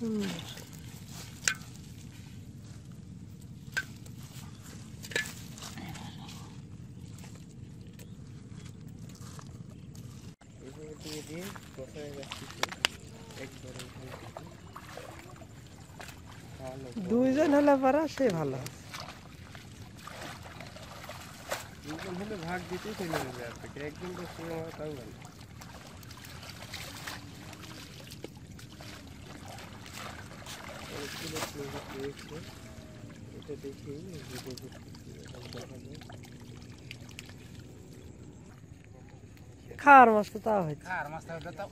সুন্দর। দুইজন হলে পারা সে ভালো। দুজন হলে ভাগ দিতেই চলে যাবে আর থেকে একদিন তো সে আমার তাও ভালো। এটা দেখি খাওয়ার মাছ তো তাও হয়। খাওয়ার মাছ তাহলে তাও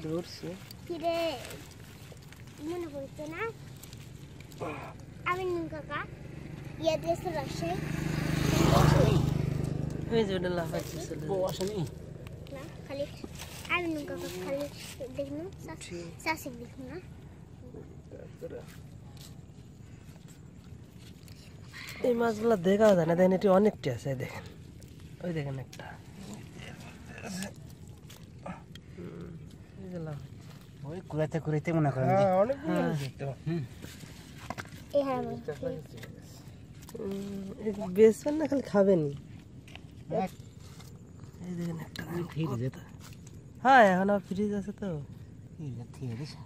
ধরছে মনে পড়ছে না আমি কাকা ইয়া দেশে আসে ওই যে ওটা লাফাচ্ছে বউ আসেনি না খালি আমি কাকা খালি দেখুন শাসিক দেখুন না এই মাছগুলো দেখাও যায় না। দেখেন এটি অনেকটি আছে, দেখেন ওই দেখেন একটা ওই কুড়াইতে কুড়াইতে মনে করেন যে অনেকগুলো তো এই হার বেচবেন না খালি খাবেনি? এক এই দেখেন একটা ঠিক আছে হ্যাঁ এখন আর ফ্রিজ আছে তো। ঠিক আছে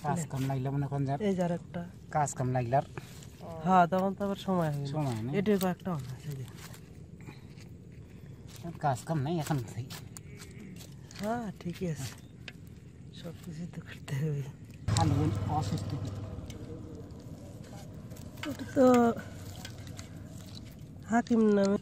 কাজ কাম লাগলে মনে করেন এই যার একটা কাজ কাম লাগলে আর হ্যাঁ তখন তো আবার সময় হবে সময় নেই এটি কয়েকটা আছে কাজ কাম নাই এখন হ্যাঁ ঠিকই আছে সব কিছু তো করতে হবে। খালি অসুস্থ ওটা তো হাকিম নামে